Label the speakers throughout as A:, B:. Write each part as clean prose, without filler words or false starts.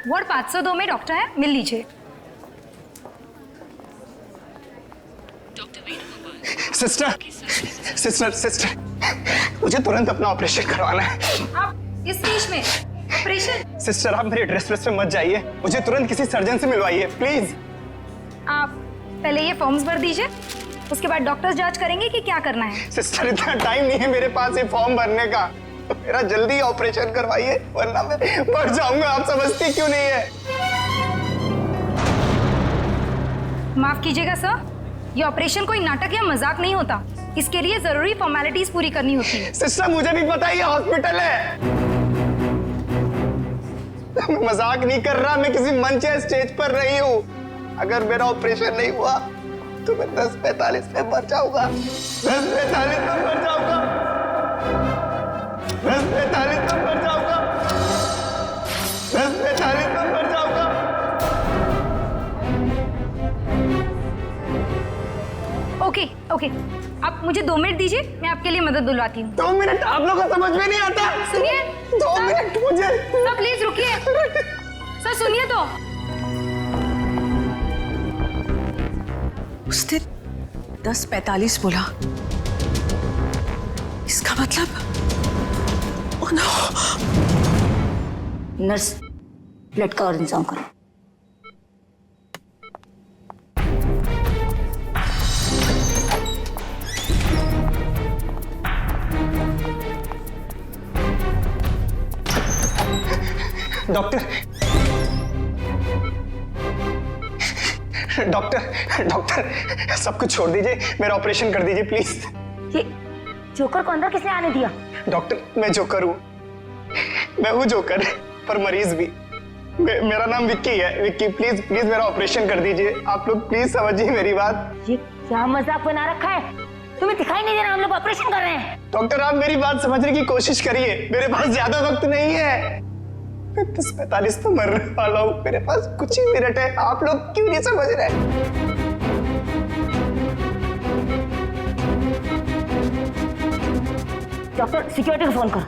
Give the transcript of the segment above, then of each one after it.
A: Ward 502 में doctor है, मिल लीजिए।
B: सिस्टर सिस्टर सिस्टर, मुझे तुरंत अपना ऑपरेशन करवाना है।
A: आप इस स्टेज में ऑपरेशन?
B: सिस्टर आप मेरी ड्रेस में मत जाइए, मुझे तुरंत किसी सर्जन से मिलवाइए प्लीज।
A: आप पहले ये फॉर्म्स भर दीजिए, उसके बाद डॉक्टर्स जांच करेंगे कि क्या करना है।
B: सिस्टर इतना टाइम नहीं है मेरे पास ये फॉर्म भरने का, मेरा जल्दी ऑपरेशन करवाइए वरना मैं मर जाऊंगा। आप समझती क्यों नहीं है?
A: माफ कीजिएगा सर, ये ऑपरेशन कोई नाटक या मजाक नहीं होता, इसके लिए जरूरी फॉर्मेलिटीज पूरी करनी होती है।
B: सिस्टर मुझे भी पता है ये हॉस्पिटल है, मैं मजाक नहीं कर रहा, मैं किसी मंच या स्टेज पर नहीं हूँ। अगर मेरा ऑपरेशन नहीं हुआ तो मैं 10:45 में मर जाऊंगा। 10:45 में मर जाऊंगा। 10:45 में मर जाऊंगा। 10:45 में मर जाऊंगा।
A: ओके ओके, आप मुझे 2 मिनट दीजिए, मैं आपके लिए मदद बुलवाती हूँ।
B: 2 मिनट? आप लोगों को समझ में नहीं आता?
A: सुनिए
B: 2 मिनट मुझे।
A: सर प्लीज रुकिए, सर सुनिए तो।
C: उसने 10:45 बोला, इसका मतलब ओह नो।
D: नर्स, ब्लड का और इंतजाम करो।
B: डॉक्टर डॉक्टर डॉक्टर सब कुछ छोड़ दीजिए, मेरा ऑपरेशन कर दीजिए प्लीज।
D: ये जोकर को अंदर किसने आने दिया?
B: डॉक्टर मैं जोकर हूँ, मैं हूँ जोकर पर मरीज भी। मेरा नाम विक्की है। विक्की प्लीज प्लीज मेरा ऑपरेशन कर दीजिए, आप लोग प्लीज समझिए मेरी बात।
D: ये क्या मजाक बना रखा है? तुम्हें दिखाई नहीं दे रहा हम लोग ऑपरेशन कर रहे हैं?
B: डॉक्टर आप मेरी बात समझने की कोशिश करिए, मेरे पास ज्यादा वक्त नहीं है, मैं 10:45 तो मरने वाला हूँ, मेरे पास कुछ ही मिनट है, आप लोग क्यों नहीं समझ रहे?
D: डॉक्टर सिक्योरिटी को फोन करो।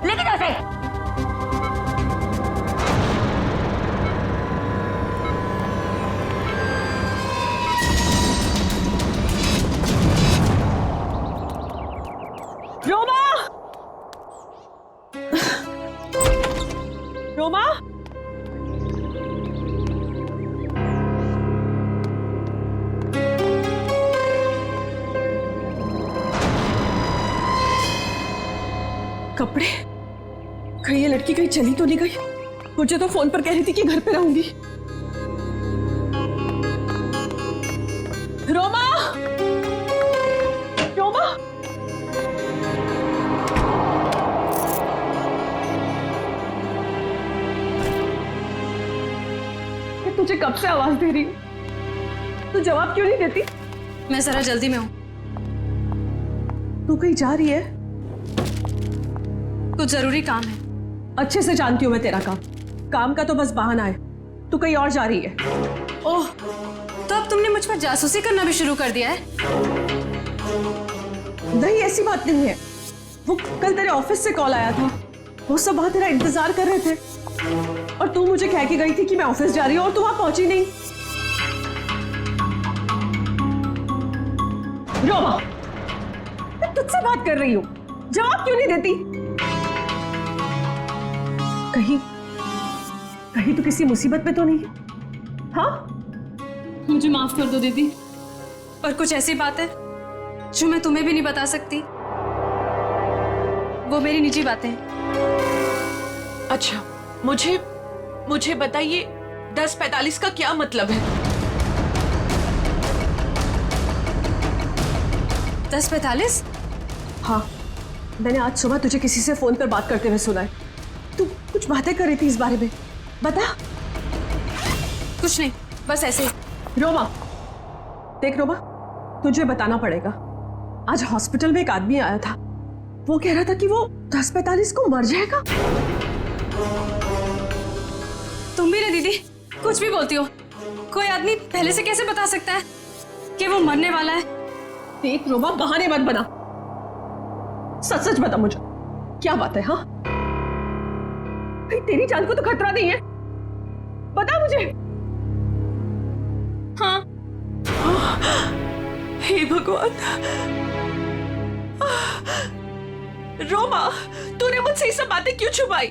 D: लेके जाओ उसे।
C: रोमा, रोमा, कपड़े कहीं ये लड़की कहीं चली तो नहीं गई? मुझे तो फोन पर कह रही थी कि घर पे रहूंगी। रोमा, रोमा, मैं तुझे कब से आवाज दे रही हूँ, तू जवाब क्यों नहीं देती?
A: मैं जरा जल्दी में हूँ।
C: तू कहीं जा रही है?
A: कुछ जरूरी काम है।
C: अच्छे से जानती हूँ मैं तेरा काम, काम का तो बस बहाना है। तू कहीं और जा रही है।
A: ओह, तो अब तुमने मुझ पर जासूसी करना भी शुरू कर दिया है?
C: नहीं ऐसी बात नहीं है, वो कल तेरे ऑफिस से कॉल आया था, वो सब वहां तेरा इंतजार कर रहे थे और तू मुझे कह के गई थी कि मैं ऑफिस जा रही हूँ और तू वहां पहुंची नहीं। रोमा, मैं तुझसे बात कर रही हूँ, जवाब क्यों नहीं देती? कहीं कहीं तो किसी मुसीबत में तो नहीं? हाँ,
A: मुझे माफ कर दो दीदी, पर कुछ ऐसी बात है जो मैं तुम्हें भी नहीं बता सकती। वो मेरी निजी बातें हैं।
E: अच्छा, मुझे बताइए 10:45 का क्या मतलब है?
A: 10:45?
C: हाँ, मैंने आज सुबह तुझे किसी से फोन पर बात करते हुए सुना है। तू कुछ बातें कर रही थी इस बारे में, बता।
A: कुछ नहीं, बस ऐसे।
C: रोमा, देख रोमा, तुझे बताना पड़ेगा। आज हॉस्पिटल में एक आदमी आया था, वो कह रहा था कि वो 10:45 को मर जाएगा।
A: तुम भी ना दीदी, कुछ भी बोलती हो। कोई आदमी पहले से कैसे बता सकता है कि वो वो मरने वाला है।
C: देख रोमा, बहाने मत बना, सच सच बता मुझे, क्या बात है? हाँ भाई, तेरी जान को तो खतरा नहीं है, बता मुझे।
A: हाँ।
E: हे भगवान, रोमा, तूने मुझसे ये सब बातें क्यों छुपाई?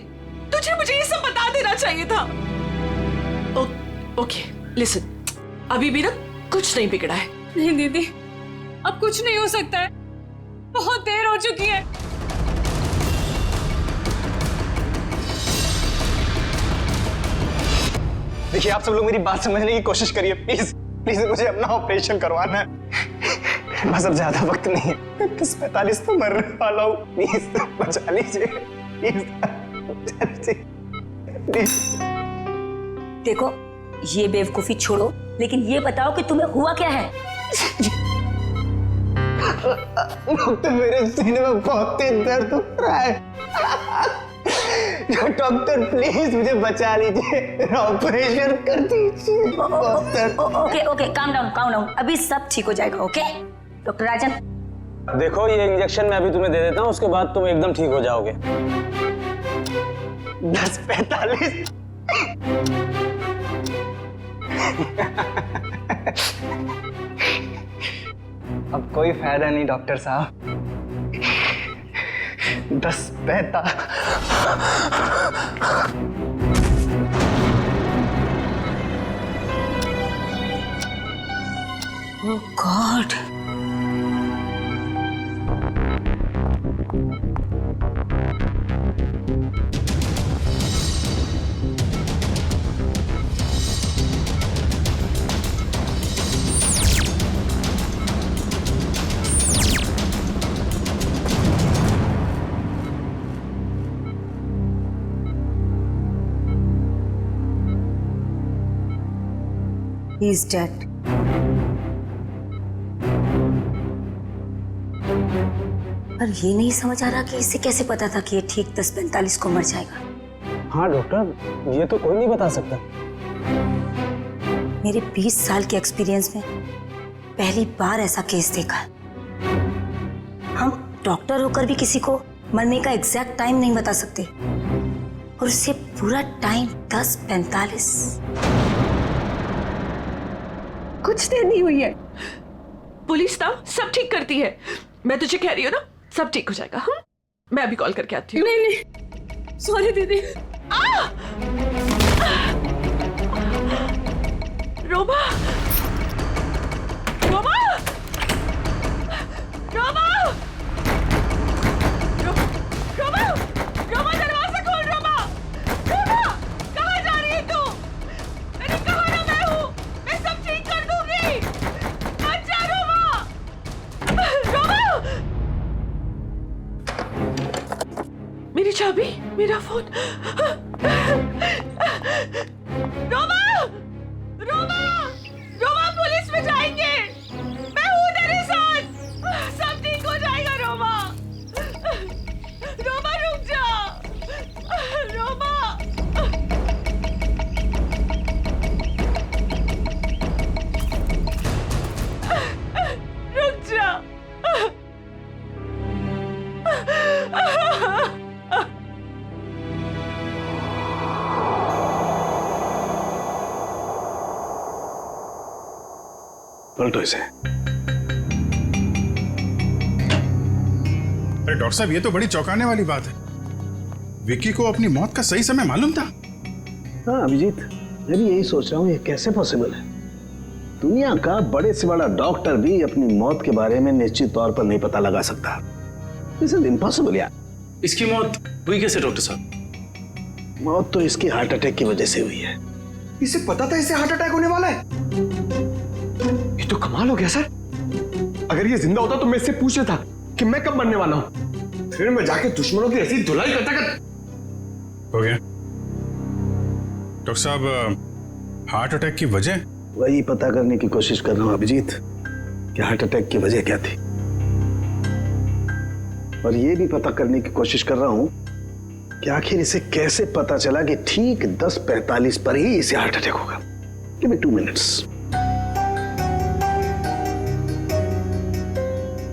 E: तुझे मुझे ये सब बता देना चाहिए था। ओके लिसन, अभी भी ना कुछ नहीं बिगड़ा है।
A: नहीं दीदी, अब कुछ नहीं हो सकता है, बहुत देर हो चुकी है।
B: देखिए, आप सब लोग मेरी बात समझने की कोशिश करिए, प्लीज प्लीज। मुझे अपना ऑपरेशन करवाना है, बस अब ज्यादा वक्त नहीं है। 10:45 तो मरने वाला हूँ, प्लीज बचा लीजिए, प्लीज बचा लीजिए, प्लीज।
D: देखो, ये बेवकूफी छोड़ो, लेकिन ये बताओ कि तुम्हें हुआ क्या है?
B: डॉक्टर, मेरे सीने में बहुत तेज दर्द हो रहा है। डॉक्टर प्लीज मुझे बचा लीजिए, ऑपरेशन कर दीजिए।
D: Okay, calm down. अभी सब ठीक हो जाएगा। ओके डॉक्टर राजन,
F: देखो, ये इंजेक्शन मैं अभी तुम्हें दे देता हूँ, उसके बाद तुम एकदम ठीक हो जाओगे।
B: 10:45। अब कोई फायदा नहीं डॉक्टर साहब। 10:45।
D: ओह गॉड, he is dead. पर ये नहीं समझ आ रहा कि इसे कैसे पता था कि ये ठीक 10:45 को मर जाएगा।
F: हाँ डॉक्टर, ये तो कोई नहीं बता सकता।
D: मेरे 20 साल के एक्सपीरियंस में पहली बार ऐसा केस देखा। हम डॉक्टर होकर भी किसी को मरने का एग्जैक्ट टाइम नहीं बता सकते, और उससे पूरा टाइम 10:45।
C: कुछ देर नहीं हुई है।
E: पुलिस ना सब ठीक करती है, मैं तुझे कह रही हूँ ना, सब ठीक हो जाएगा। मैं अभी कॉल करके आती हूँ।
C: नहीं, सॉरी दीदी।
E: रोमा, रोमा, रोमा, रोमा, रोमा, दरवाजा खोल। रोमा, रोमा, कहाँ जा रही है तू? मैंने कहा ना मैं हूँ, मैं सब ठीक कर दूंगी। अच्छा रोमा, रोमा, मेरी चाबी, मेरा फोन। रोमा, रोमा, रोमा, पुलिस में जाएंगे, मैं हूँ तेरे साथ, सब ठीक हो जाएगा। रोमा, रोमा रुक जा, रोमा, रुक जा।
G: पलटो इसे।
H: अरे डॉक्टर साहब, ये तो बड़ी चौंकाने वाली बात है। विक्की को अपनी मौत का सही समय मालूम था।
G: हाँ अभिजीत, मैं भी यही सोच रहा हूँ, ये कैसे पॉसिबल है? दुनिया का बड़े से बड़ा डॉक्टर भी अपनी मौत के बारे में निश्चित तौर पर नहीं पता लगा सकता। दिस इज इम्पॉसिबल यार।
I: इसकी मौत हुई कैसे डॉक्टर साहब?
G: मौत तो इसकी हार्ट अटैक की वजह से हुई है।
B: इसे पता था इसे हार्ट अटैक होने वाला है?
J: ये तो कमाल हो गया सर। अगर ये जिंदा होता तो मैं इससे पूछ लेता कि मैं कब मरने वाला हूं, फिर मैं जाके दुश्मनों की ऐसी धुलाई करता
H: हो गया डॉक्टर साहब, हार्ट अटैक की वजह?
G: वही पता करने की कोशिश कर रहा हूं अभिजीत कि हार्ट अटैक की वजह क्या थी, और ये भी पता करने की कोशिश कर रहा हूं कि आखिर इसे कैसे पता चला कि ठीक 10:45 पर ही इसे हार्ट अटैक होगा। Give me 2 minutes.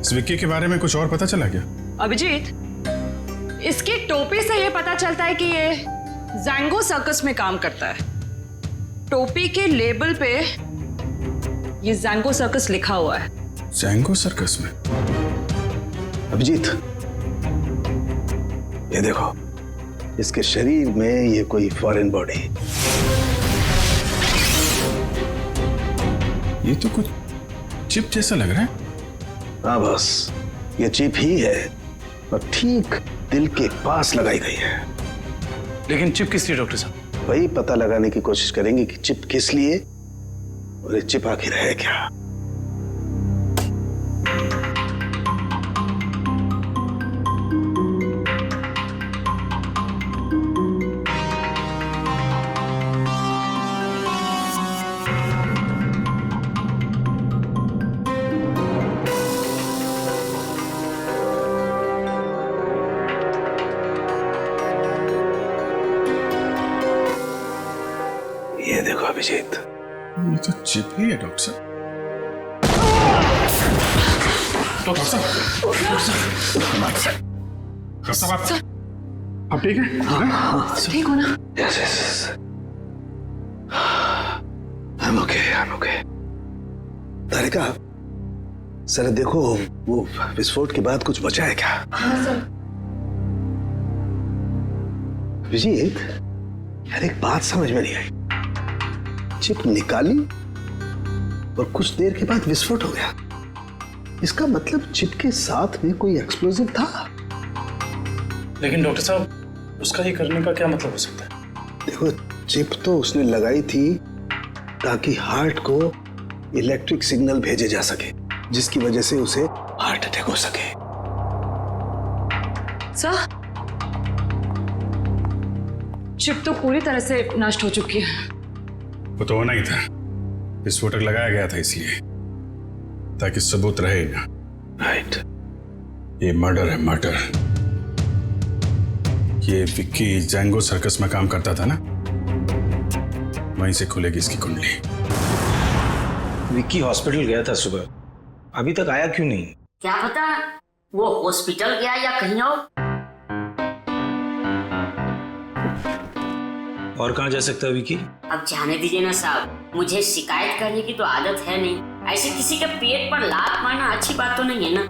H: इस विक्की के बारे में कुछ और पता चला क्या?
E: अभिजीत, इसकी टोपी से ये पता चलता है कि ये जैंगो सर्कस में काम करता है। टोपी के लेबल पे ये जैंगो सर्कस लिखा हुआ है।
H: जैंगो सर्कस में?
G: अभिजीत, ये देखो, इसके शरीर में ये कोई फॉरेन बॉडी।
H: ये तो कुछ चिप जैसा लग रहा है।
G: हाँ बस, ये चिप ही है और ठीक दिल के पास लगाई गई है।
I: लेकिन चिप किस लिए डॉक्टर साहब?
G: वही पता लगाने की कोशिश करेंगे कि चिप किस लिए और ये चिप आखिर है क्या। ये देखो अभिजीत,
H: ये तो चिप ही है डॉक्टर साहब। डॉक्टर साहब, आप ठीक है?
E: ठीक हो ना?
G: Yes yes, I am okay. Tarika, sir देखो, वो विस्फोट के बाद कुछ बचा है क्या?
E: हाँ सर।
G: अभिजीत, यार एक बात समझ में नहीं आई। चिप निकाली और कुछ देर के बाद विस्फोट हो गया। इसका मतलब चिप के साथ में कोई एक्सप्लोजिव था।
I: लेकिन डॉक्टर साहब, उसका ये करने का क्या मतलब हो सकता है?
G: देखो, चिप तो उसने लगाई थी ताकि हार्ट को इलेक्ट्रिक सिग्नल भेजे जा सके, जिसकी वजह से उसे हार्ट अटैक हो सके।
E: सर, चिप तो पूरी तरह से नष्ट हो चुकी है।
H: वो तो होना ही था, विस्फोटक लगाया गया था इसलिए, ताकि सबूत रहे ना।
G: राइट।
H: ये मर्डर है, मर्डर। ये विक्की जैंगो सर्कस में काम करता था ना, वहीं से खुलेगी इसकी कुंडली।
F: विक्की हॉस्पिटल गया था सुबह, अभी तक आया क्यों नहीं?
D: क्या पता वो हॉस्पिटल गया या कहीं
F: और कहाँ जा सकता है विक्की?
D: अब जाने दीजिए ना साहब, मुझे शिकायत करने की तो आदत है नहीं। ऐसे किसी के पेट पर लात मारना अच्छी बात तो नहीं है ना।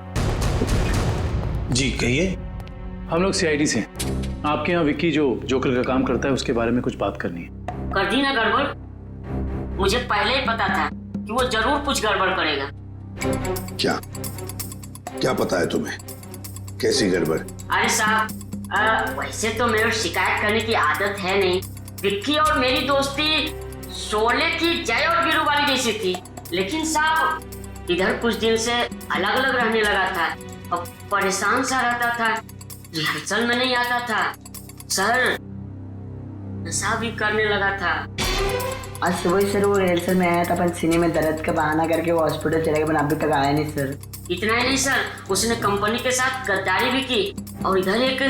F: जी कहिए।
I: हम लोग सीआईडी से आपके यहाँ विक्की जो जोकर का काम करता है उसके बारे में कुछ बात करनी है।
D: कर दी ना गड़बड़? मुझे पहले ही पता था कि वो जरूर कुछ गड़बड़ करेगा।
G: क्या पता है तुम्हें? कैसी गड़बड़?
D: अरे साहब, वैसे तो मेरे शिकायत करने की आदत है नहीं। विक्की और मेरी दोस्ती शोले की जय और वीरू वाली जैसी थी, लेकिन साहब इधर कुछ दिन से अलग अलग रहने लगा था और परेशान सा रहता था, रिहर्सल में नहीं आता था सर, नशा भी करने लगा था।
K: आज सुबह सर वो रिहर्सल में आया था, पर सीने में दर्द का बहाना करके वो हॉस्पिटल चले गए, पर अभी तक आया नहीं सर।
D: इतना ही नहीं सर, उसने कंपनी के साथ गद्दारी भी की और इधर एक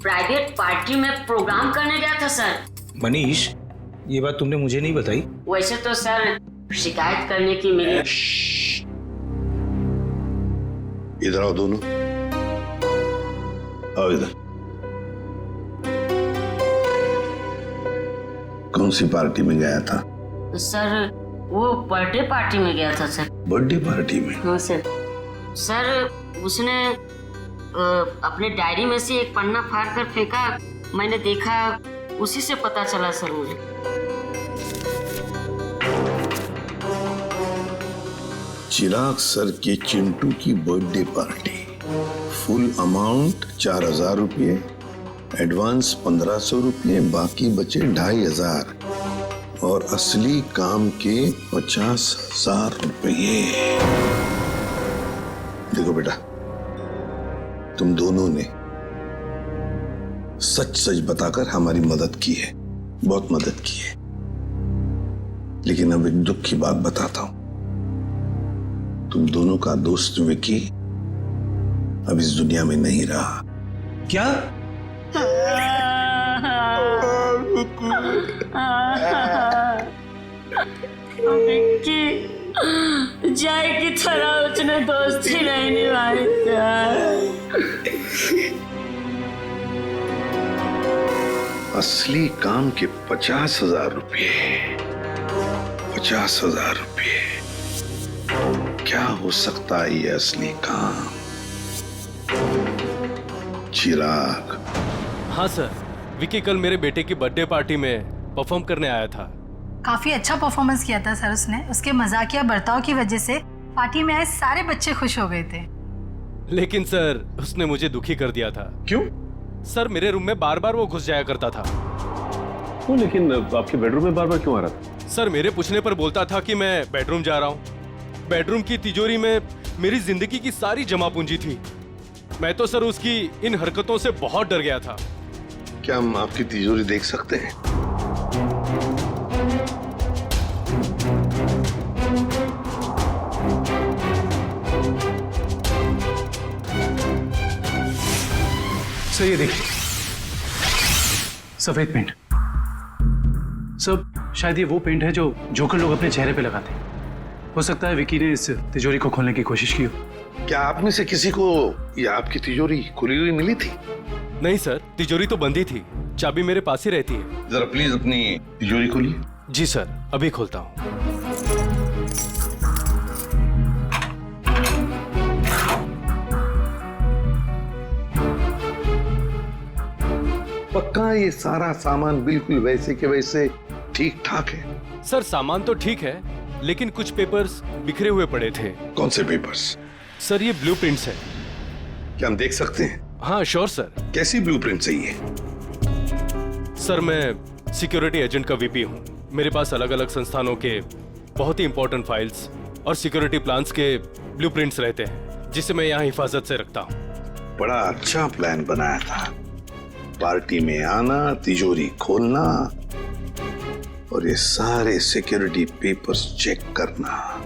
D: प्राइवेट पार्टी में प्रोग्राम करने गया था सर।
F: मनीष, ये बात तुमने मुझे नहीं बताई।
D: वैसे तो सर शिकायत करने की मेरी।
G: इधर आओ दोनों, आओ इधर। कौन सी पार्टी में गया था?
D: सर वो बर्थडे पार्टी में गया था सर।
G: बर्थडे पार्टी में?
D: हाँ सर। सर उसने अपने डायरी में से एक पन्ना फाड़ कर फेंका, मैंने देखा, उसी से पता चला सर मुझे।
G: चिराग सर के चिंटू की बर्थडे पार्टी, फुल अमाउंट 4000 रुपये, एडवांस 1500 रुपये, बाकी बचे 2500 और असली काम के 50,000 रुपये। देखो बेटा, तुम दोनों ने सच सच बताकर हमारी मदद की है, बहुत मदद की है। लेकिन अब एक दुख की बात बताता हूं, तुम दोनों का दोस्त विकी अब इस दुनिया में नहीं रहा।
F: क्या?
D: विक्की जय की तरह उसने से दोस्ती नहीं निभाई सर।
G: असली काम के 50,000 रुपये, 50,000 रुपये, क्या हो सकता है ये असली काम? चिराग।
L: हाँ सर, विकी कल मेरे बेटे की बर्थडे पार्टी में परफॉर्म करने आया था।
A: काफी अच्छा परफॉर्मेंस किया था सर उसने। उसके मजाकिया बर्ताव की वजह से पार्टी में आए सारे बच्चे खुश हो गए थे।
L: लेकिन सर उसने मुझे दुखी कर दिया था।
I: क्यों?
L: सर मेरे रूम में बार बार वो घुस जाया करता था।
I: वो लेकिन आपके बेडरूम में बार बार क्यों आ रहा था?
L: सर मेरे पूछने पर बोलता था कि मैं बेडरूम जा रहा हूँ। बेडरूम की तिजोरी में मेरी जिंदगी की सारी जमा पूंजी थी। मैं तो सर उसकी इन हरकतों से बहुत डर गया था।
G: क्या हम आपकी तिजोरी देख सकते हैं?
I: सर ये देखिए, सफेद पेंट। सब शायद ये वो पेंट है जो जोकर लोग अपने चेहरे पे लगाते हैं। हो सकता है विकी ने इस तिजोरी को खोलने की कोशिश की हो।
G: क्या आप में से किसी को ये आपकी तिजोरी खुली हुई मिली थी?
L: नहीं सर, तिजोरी तो बंद ही थी। चाबी मेरे पास ही रहती है।
G: जरा प्लीज अपनी तिजोरी खोलिए।
L: जी सर, अभी खोलता हूँ।
G: पक्का ये सारा सामान बिल्कुल वैसे के वैसे ठीक ठाक है?
L: सर सामान तो ठीक है, लेकिन कुछ पेपर्स बिखरे हुए पड़े थे।
G: कौन से पेपर्स?
L: सर ये ब्लूप्रिंट्स है।
G: क्या हम देख सकते हैं?
L: हाँ श्योर सर।
G: कैसी ब्लूप्रिंट चाहिए?
L: सर मैं सिक्योरिटी एजेंट का वीपी हूँ। मेरे पास अलग अलग संस्थानों के बहुत ही इंपॉर्टेंट फाइल्स और सिक्योरिटी प्लान्स के ब्लूप्रिंट्स रहते हैं, जिसे मैं यहाँ हिफाजत से रखता हूँ।
G: बड़ा अच्छा प्लान बनाया था। पार्टी में आना, तिजोरी खोलना और ये सारे सिक्योरिटी पेपर्स चेक करना।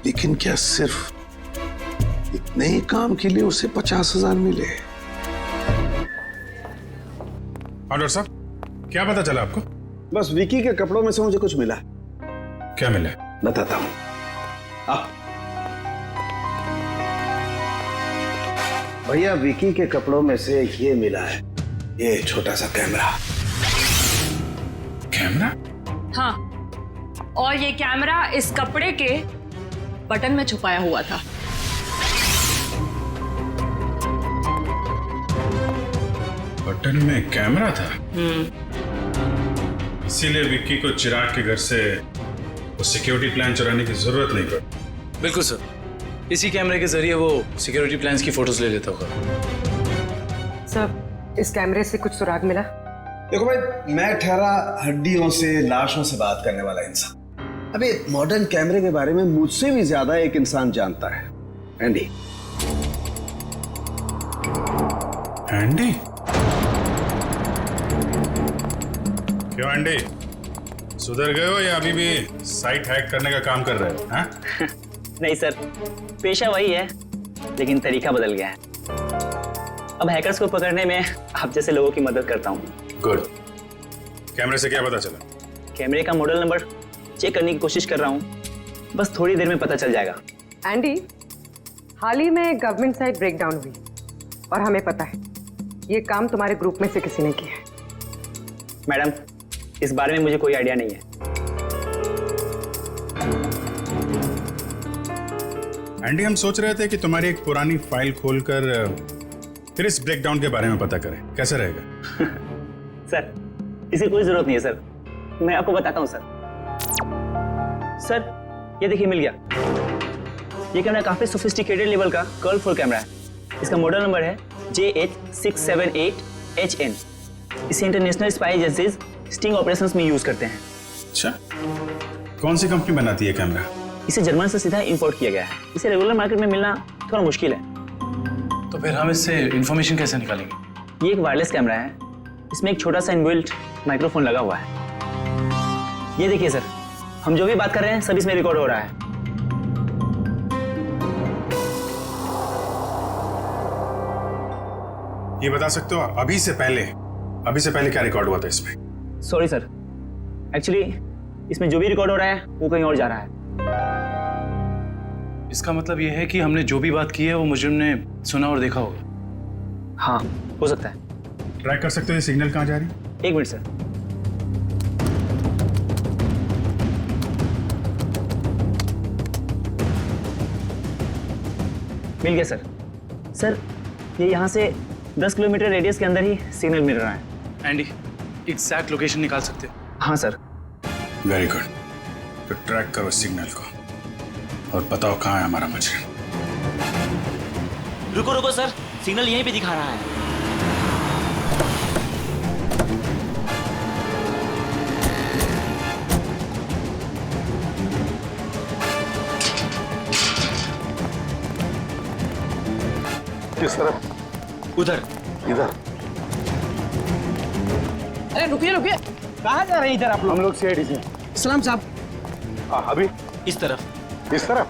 G: लेकिन क्या सिर्फ इतने ही काम के लिए उसे 50,000 मिले?
H: डॉक्टर साहब, क्या पता चला आपको?
G: बस विकी के कपड़ों में से मुझे कुछ मिला।
H: क्या मिला?
G: बताता हूं। आप भैया, विकी के कपड़ों में से ये मिला है, ये छोटा सा कैमरा।
H: कैमरा?
E: हाँ, और ये कैमरा इस कपड़े के बटन में छुपाया हुआ था।
H: बटन में कैमरा था? इसीलिए विक्की को चिराग के घर से वो सिक्योरिटी प्लान चुराने की जरूरत नहीं पड़ी।
I: बिल्कुल सर, इसी कैमरे के जरिए वो सिक्योरिटी प्लान्स की फोटोज ले लेता होगा।
K: सर, इस कैमरे से कुछ सुराग मिला?
G: देखो भाई, मैं ठहरा हड्डियों से, लाशों से बात करने वाला इंसान। अबे मॉडर्न कैमरे के बारे में मुझसे भी ज्यादा एक इंसान जानता है, एंडी।
H: एंडी? क्यों एंडी, सुधर गए हो या अभी भी साइट हैक करने का काम कर रहे हो? हाँ?
M: नहीं सर, पेशा वही है, लेकिन तरीका बदल गया है। अब हैकर्स को पकड़ने में आप जैसे लोगों की मदद करता हूँ।
H: गुड। कैमरे से क्या पता चला?
M: कैमरे का मॉडल नंबर चेक करने की कोशिश कर रहा हूँ, बस थोड़ी देर में पता चल जाएगा।
K: एंडी, हाल ही में गवर्नमेंट साइट ब्रेकडाउन हुई और हमें पता है ये काम तुम्हारे ग्रुप में से किसी ने किया है।
M: मैडम, इस बारे में मुझे कोई आइडिया नहीं है।
H: एंडी, हम सोच रहे थे कि तुम्हारी एक पुरानी फाइल खोलकर फिर इस ब्रेकडाउन के बारे में पता करें, कैसा रहेगा?
M: सर, इसकी कोई जरूरत नहीं है सर, मैं आपको बताता हूँ सर। सर, ये देखिए मिल गया। ये कैमरा काफी सोफिस्टिकेटेड लेवल का कर्व फुल कैमरा है। इसका मॉडल नंबर है JH678HN। इसे international spy agencies sting operations में यूज करते हैं।
H: अच्छा, कौन सी कंपनी बनाती है कैमरा?
M: इसे जर्मन से सीधा इंपोर्ट किया गया है। इसे रेगुलर मार्केट में मिलना थोड़ा मुश्किल है।
I: तो फिर हम इससे इंफॉर्मेशन कैसे निकालेंगे?
M: ये एक वायरलेस कैमरा है, इसमें एक छोटा सा इनबिल्ट माइक्रोफोन लगा हुआ है। ये देखिए सर, हम जो भी बात कर रहे हैं सब इसमें रिकॉर्ड हो रहा है।
H: ये बता सकते हो अभी से पहले क्या रिकॉर्ड हुआ था इसमें?
M: सॉरी सर, एक्चुअली इसमें जो भी रिकॉर्ड हो रहा है वो कहीं और जा रहा है।
I: इसका मतलब यह है कि हमने जो भी बात की है वो मुजरिम ने सुना और देखा होगा।
M: हाँ, हो सकता है।
H: ट्रैक कर सकते हो ये सिग्नल कहाँ जा रही है?
M: 1 मिनट सर। मिल गया सर। सर, ये यहाँ से 10 किलोमीटर रेडियस के अंदर ही सिग्नल मिल रहा है।
I: एंडी, एग्जैक्ट लोकेशन निकाल सकते हो?
M: हाँ सर।
H: Very good. तो ट्रैक करो सिग्नल को और बताओ कहाँ है हमारा मुजरिम।
N: रुको रुको सर, सिग्नल यहीं पे दिखा रहा है।
G: किस तरफ?
N: उधर।
G: इधर?
E: अरे रुकिए रुकिए, कहाँ जा रहे हैं इधर आप लोग?
G: हम लोग सीआईडी से।
E: सलाम साहब।
G: हाँ, अभी
N: इस तरफ।
G: इस तरफ?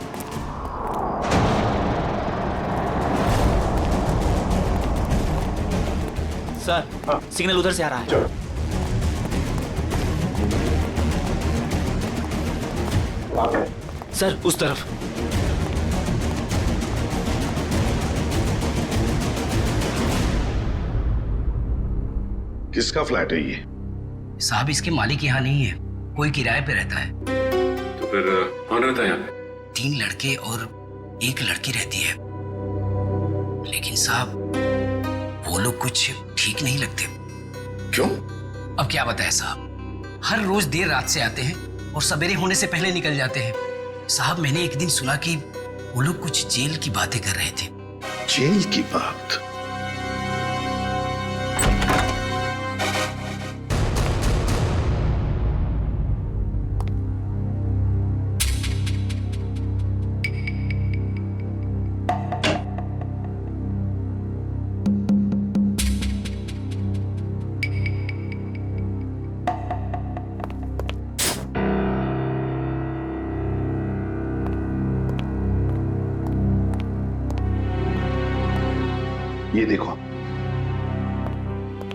N: सर, सिग्नल उधर से आ रहा है।
G: चलो।
N: सर, उस तरफ।
G: किसका फ्लैट है ये?
O: साहब, इसके मालिक यहाँ नहीं है, कोई किराए पे रहता है।
H: तो फिर कौन रहता है यहाँ पे?
O: 3 लड़के और 1 लड़की रहती है। लेकिन साहब, वो लोग कुछ ठीक नहीं लगते।
G: क्यों?
O: अब क्या बताएं साहब, हर रोज देर रात से आते हैं और सवेरे होने से पहले निकल जाते हैं। साहब, मैंने एक दिन सुना कि वो लोग कुछ जेल की बातें कर रहे थे।
G: जेल की बात? ये देखो,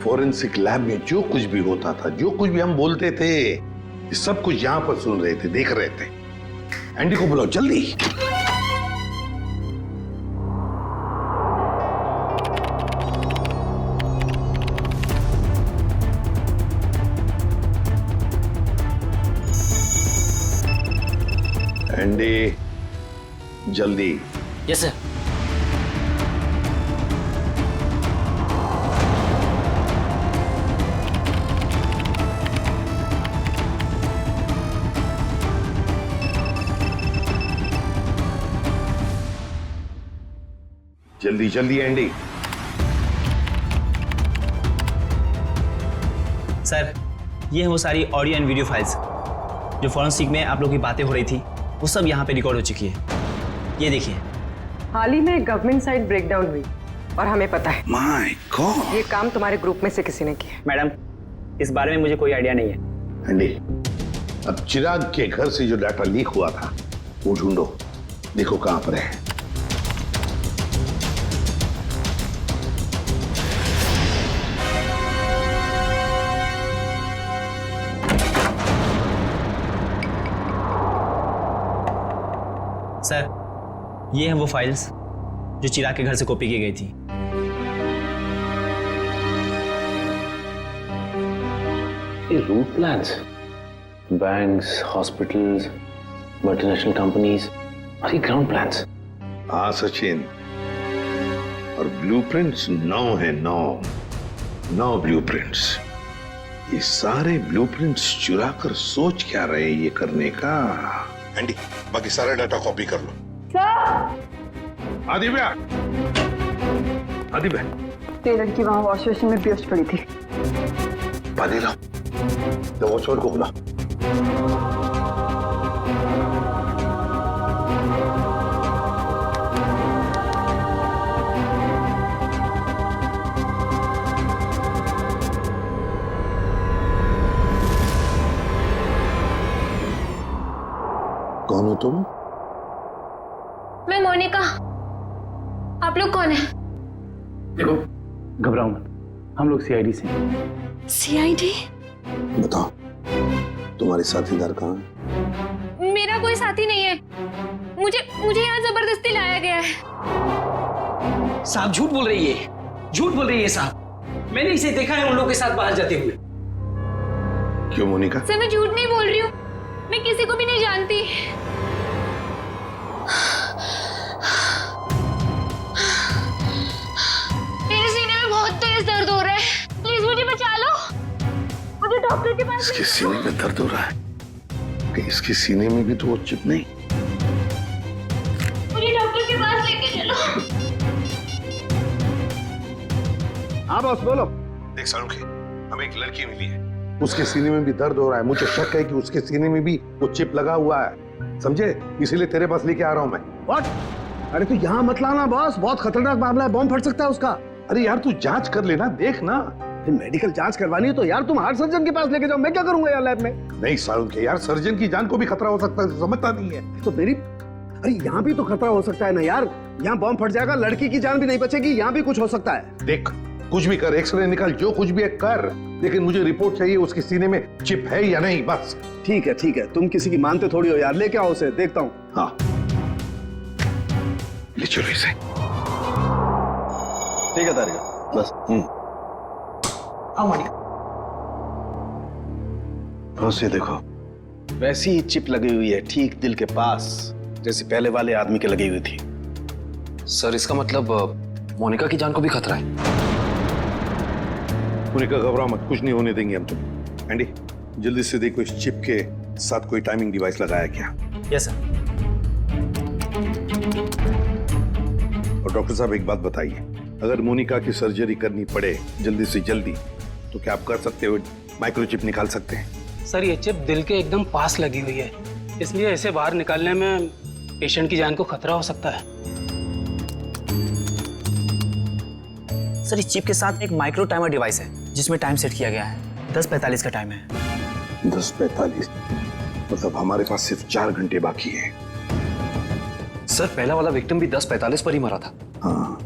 G: फोरेंसिक लैब में जो कुछ भी होता था, जो कुछ भी हम बोलते थे, ये सब कुछ यहां पर सुन रहे थे, देख रहे थे। एंडी को बुलाओ जल्दी। एंडी, जल्दी।
N: Yes sir.
G: जल्दी जल्दी एंडी।
M: सर, ये है वो सारी ऑडियो एंड वीडियो फाइल्स जो फॉरेंसिक में आप लोग की बातें हो रही थी, वो सब यहाँ पे रिकॉर्ड हो चुकी है। ये देखिए।
K: हाल ही में गवर्नमेंट साइड ब्रेकडाउन हुई और हमें पता है।
G: My God.
K: ये काम तुम्हारे ग्रुप में से किसी ने किया।
M: मैडम, इस बारे में मुझे कोई आइडिया नहीं है।
G: एंडी, अब चिराग के घर से जो डाटा लीक हुआ था वो ढूंढो, देखो कहां पर है।
M: सर, ये हैं वो फाइल्स जो चिराग के घर से कॉपी की गई थी।
F: ये route plans, banks, hospitals, multinational companies और ये ग्राउंड प्लान्स।
G: हाँ सचिन, और ब्लूप्रिंट्स 9 है, 9 ब्लूप्रिंट्स। ये सारे ब्लूप्रिंट्स चुरा कर सोच क्या रहे ये करने का। एंडी, बाकी सारा डाटा कॉपी कर लो। आदिव्या, आदिव्या,
P: ये लड़की वहां वॉश बेसिन में बेहोश पड़ी थी।
G: पानी लाओ, तो वॉचमैन को बुला। कौन हो तुम?
Q: मैं मोनिका। आप लोग कौन है?
I: देखो, घबराओ मत, हम लोग सीआईडी से हैं।
Q: सीआईडी?
G: बताओ, तुम्हारे साथीदार कहाँ हैं?
Q: मेरा कोई साथी नहीं है। मुझे यहाँ गया है।
O: साहब झूठ बोल रही है, झूठ बोल रही है साहब। मैंने इसे देखा है उन लोगों के साथ बाहर जाते हुए।
G: क्यों मोनिका?
Q: सर मैं झूठ नहीं बोल रही हूँ, मैं किसी को भी नहीं जानती। मेरे सीने में बहुत तेज दर्द हो रहा है, प्लीज मुझे बचा लो, मुझे डॉक्टर के पास।
G: इसके सीने में दर्द हो रहा है? कि इसके सीने में भी तो वो चिप नहीं?
Q: मुझे डॉक्टर के पास लेके चलो।
G: हाँ बॉस बोलो। देख सारुखी, हमें एक लड़की मिली है, उसके सीने में भी दर्द हो रहा है। मुझे शक है कि उसके सीने में भी वो चिप लगा हुआ है, समझे? इसीलिए तेरे पास लेके आ रहा हूं मैं। व्हाट? अरे तू यहाँ मत लाना बॉस, बहुत खतरनाक मामला है, बॉम्ब फट सकता है उसका। अरे यार तू जांच कर लेना, देख ना। मेडिकल जांच करवानी है तो यार तुम हार्ट सर्जन के पास लेके जाओ, मैं क्या करूंगा यार लैब में? नहीं सारुखी यार, सर्जन की जान को भी खतरा हो सकता है, समझता नहीं है तो मेरी। अरे यहाँ भी तो खतरा हो सकता है ना यार, यहाँ बॉम्ब फट जाएगा, लड़की की जान भी नहीं बचेगी, यहाँ भी कुछ हो सकता है। देख कुछ भी कर, एक्सरे निकाल, जो कुछ भी है कर, लेकिन मुझे रिपोर्ट चाहिए उसके सीने में चिप है या नहीं, बस। ठीक है, तुम किसी की मानते थोड़ी हो यार, लेके आओ उसे, देखता हूँ। हाँ ले चलो इसे। ठीक है तारिका, बस।
O: आओ मोनिका।
G: बस ये देखो, वैसी ही चिप लगी हुई है ठीक दिल के पास, जैसे पहले वाले आदमी के लगी हुई थी।
N: सर इसका मतलब मोनिका की जान को भी खतरा है।
G: मोनिका घबराओ मत, कुछ नहीं होने देंगे हम तुम। एंडी जल्दी से देखो इस चिप के साथ कोई टाइमिंग डिवाइस लगाया क्या?
N: Yes sir.
G: और डॉक्टर साहब एक बात बताइए, अगर मोनिका की सर्जरी करनी पड़े जल्दी से जल्दी तो क्या आप कर सकते हो? माइक्रोचिप निकाल सकते हैं?
M: सर ये चिप दिल के एकदम पास लगी हुई है, इसलिए इसे बाहर निकालने में पेशेंट की जान को खतरा हो सकता है।
N: सर इस चिप के साथ एक माइक्रो टाइमर डिवाइस है जिसमें टाइम सेट किया गया है, 10:45 का टाइम है।
G: 10:45 मतलब हमारे पास सिर्फ 4 घंटे बाकी है।
N: सर पहला वाला विक्टिम भी 10:45 पर ही मरा था।
G: हाँ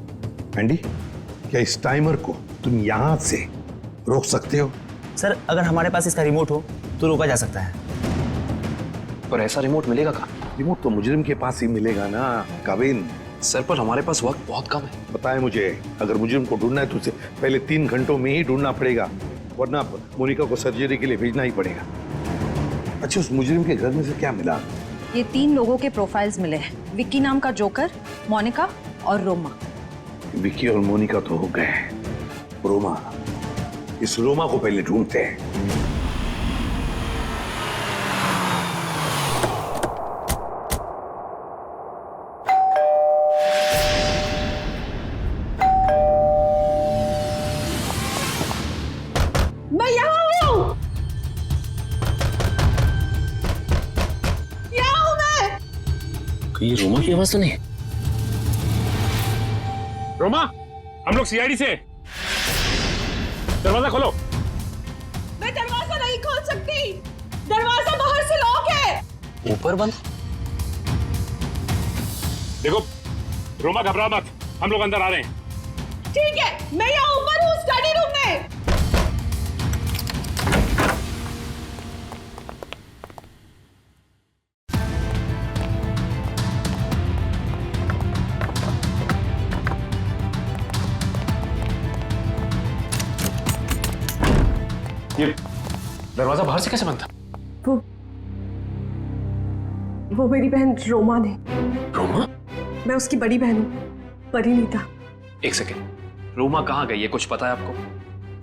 G: एंडी, क्या इस टाइमर को तुम यहां से रोक सकते हो?
N: सर अगर हमारे पास इसका रिमोट हो तो रोका जा सकता है।
R: पर ऐसा रिमोट मिलेगा कहाँ?
G: रिमोट तो मुजरिम के पास ही मिलेगा ना काविन।
R: सर पर हमारे पास वक्त बहुत कम है।
G: पता है मुझे, अगर मुजरिम को ढूंढना है तो उसे पहले 3 घंटों में ही ढूंढना पड़ेगा, वरना मोनिका को सर्जरी के लिए भेजना ही पड़ेगा। अच्छा उस मुजरिम के घर में से क्या मिला?
S: ये 3 लोगों के प्रोफाइल्स मिले हैं, विक्की नाम का जोकर, मोनिका और रोमा।
G: विक्की और मोनिका तो हो गए, रोमा, इस रोमा को पहले ढूंढते हैं।
C: मैं यहाँ हूँ, यहाँ हूँ मैं।
R: ये रोमा की आवाज तो नहीं?
T: रोमा, हम लोग सीआईडी से। दरवाजा खोलो।
C: मैं दरवाजा नहीं खोल सकती, दरवाजा बाहर से लॉक है।
R: ऊपर बंद?
T: देखो रोमा घबरा मत, हम लोग अंदर आ रहे हैं।
C: ठीक है, मैं यहाँ ऊपर हूँ स्टडी रूम में।
R: ये दरवाजा बाहर से कैसे बंद था?
C: वो मेरी बहन रोमा ने।
R: रोमा?
C: मैं उसकी बड़ी बहन हूँ, परिणीता।
R: एक सेकेंड, रोमा कहाँ गई है, कुछ पता है आपको?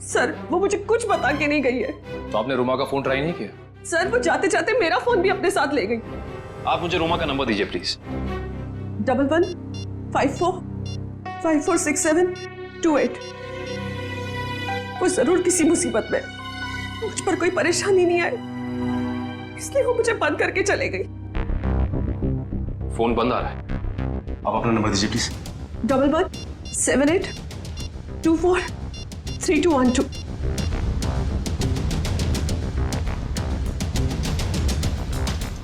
C: सर वो मुझे कुछ बता के नहीं गई है।
R: तो आपने रोमा का फोन ट्राई नहीं किया?
C: सर वो जाते जाते मेरा फोन भी अपने साथ ले गई।
R: आप मुझे रोमा का नंबर दीजिए प्लीज।
C: 1154546728। वो जरूर किसी मुसीबत में, मुझ पर कोई परेशानी नहीं आई, इसलिए वो मुझे बंद करके चले गई।
R: फोन बंद आ रहा है, आप अपना नंबर दीजिए प्लीज।
C: 1178243212।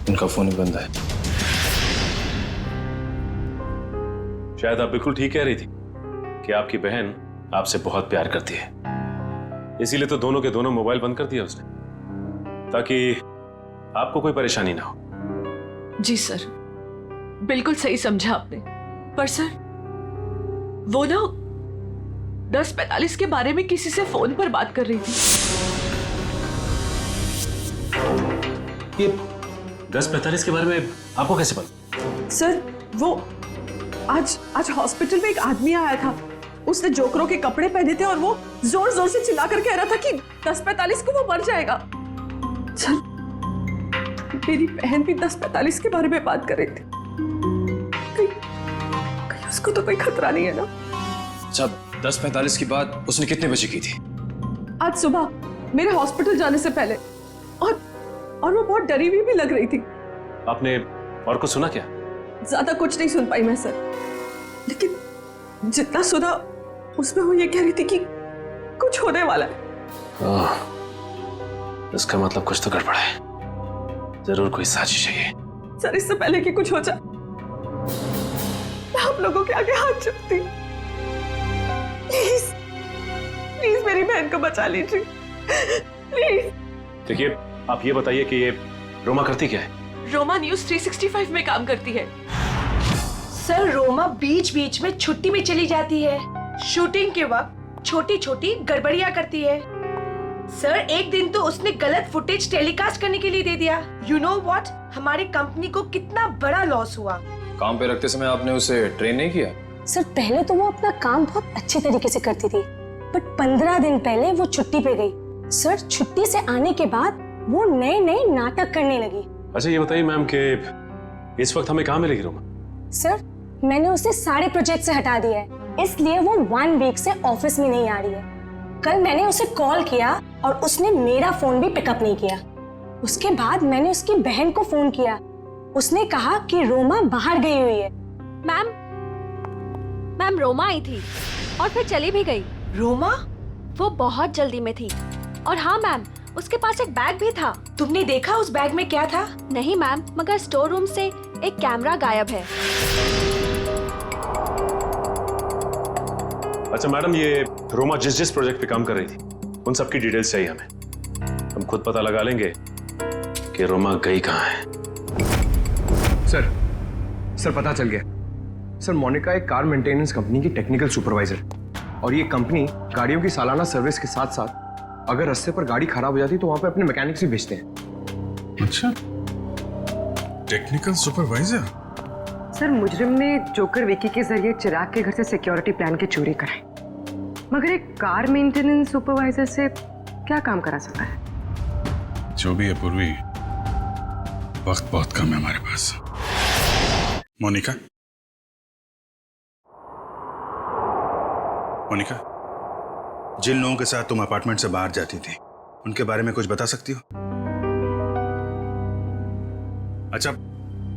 R: उनका फोन ही बंद है।
L: शायद आप बिल्कुल ठीक कह रही थी कि आपकी बहन आपसे बहुत प्यार करती है, इसीलिए तो दोनों के दोनों मोबाइल बंद कर दिया उसने, ताकि आपको कोई परेशानी ना हो।
E: जी सर, बिल्कुल सही समझा आपने, पर सर वो ना 10:45 के बारे में किसी से फोन पर बात कर रही थी।
I: ये 10:45 के बारे में आपको कैसे पता?
C: सर वो आज हॉस्पिटल में एक आदमी आया था। उसने जोकरों के कपड़े पहने थे और वो जोर जोर से चिल्ला कर कह रहा था कि 10:45 को वो मर जाएगा। सर मेरी बहन भी 10:45 के बारे में बात कर रही थी। कहीं उसको तो कोई खतरा नहीं है ना?
R: अच्छा, 10:45 की बात उसने कितने बजे की थी?
C: आज सुबह मेरे हॉस्पिटल जाने से पहले। और वो बहुत डरी हुई भी लग रही थी।
I: आपने और कुछ सुना क्या?
C: ज्यादा कुछ नहीं सुन पाई मैं सर, लेकिन जितना सुना उसमें वो ये कह रही थी कि कुछ होने वाला है।
R: इसका मतलब कुछ तो गड़बड़ है, जरूर कोई साजिश है ये।
C: सर इससे पहले कि कुछ हो जाए मैं आप लोगों के आगे हाथ जोड़ती, प्लीज प्लीज मेरी बहन को बचा लीजिए प्लीज।
I: देखिए, आप ये बताइए कि ये रोमा करती क्या है?
E: रोमा न्यूज 365 में काम करती है।
U: सर रोमा बीच बीच में छुट्टी में चली जाती है। शूटिंग के वक्त छोटी छोटी गड़बड़ियां करती है। सर एक दिन तो उसने गलत फुटेज टेलीकास्ट करने के लिए दे दिया। यू नो व्हाट, हमारी कंपनी को कितना बड़ा लॉस हुआ।
R: काम पे रखते समय आपने उसे ट्रेन नहीं किया?
V: सर पहले तो वो अपना काम बहुत अच्छे तरीके से करती थी, बट 15 दिन पहले वो छुट्टी पे गई। सर छुट्टी से आने के बाद वो नए नए नाटक करने लगी।
I: अच्छा ये बताइए मैम कि इस वक्त हमें कहाँ मिलेगी रोमा?
V: सर मैंने उसे सारे प्रोजेक्ट से हटा दिया है, इसलिए वो 1 वीक से ऑफिस में नहीं आ रही है। कल मैंने उसे कॉल किया और उसने मेरा फोन भी पिकअप नहीं किया। उसके बाद मैंने उसकी बहन को फोन किया, उसने कहा कि रोमा बाहर गई हुई है।
Q: मैम रोमा आई थी और फिर चली भी गई।
U: रोमा?
Q: वो बहुत जल्दी में थी। और हाँ मैम, उसके पास एक बैग भी था।
U: तुमने देखा उस बैग में क्या था?
Q: नहीं मैम, मगर स्टोर रूम से एक कैमरा गायब है।
I: अच्छा मैडम, ये रोमा जिस प्रोजेक्ट पे काम कर रही थी उन सब की डिटेल्स चाहिए हमें। हम खुद पता लगा लेंगे कि रोमा गई कहाँ है।
J: सर पता चल गया। सर मोनिका एक कार मेंटेनेंस कंपनी की टेक्निकल सुपरवाइजर, और ये कंपनी गाड़ियों की सालाना सर्विस के साथ साथ अगर रास्ते पर गाड़ी खराब हो जाती तो वहां पे अपने मैकेनिक्स भी भेजते हैं।
H: अच्छा, टेक्निकल सुपरवाइजर।
K: सर मुजरिम ने जोकर विकी के जरिए चिराग के घर से सिक्योरिटी प्लान की चोरी कराई, मगर एक कार मेंटेनेंस सुपरवाइजर से क्या काम करा सकता है?
H: जो भी है पूर्वी, वक्त बहुत कम है हमारे पास। मोनिका, जिन लोगों के साथ तुम अपार्टमेंट से बाहर जाती थी उनके बारे में कुछ बता सकती हो? अच्छा,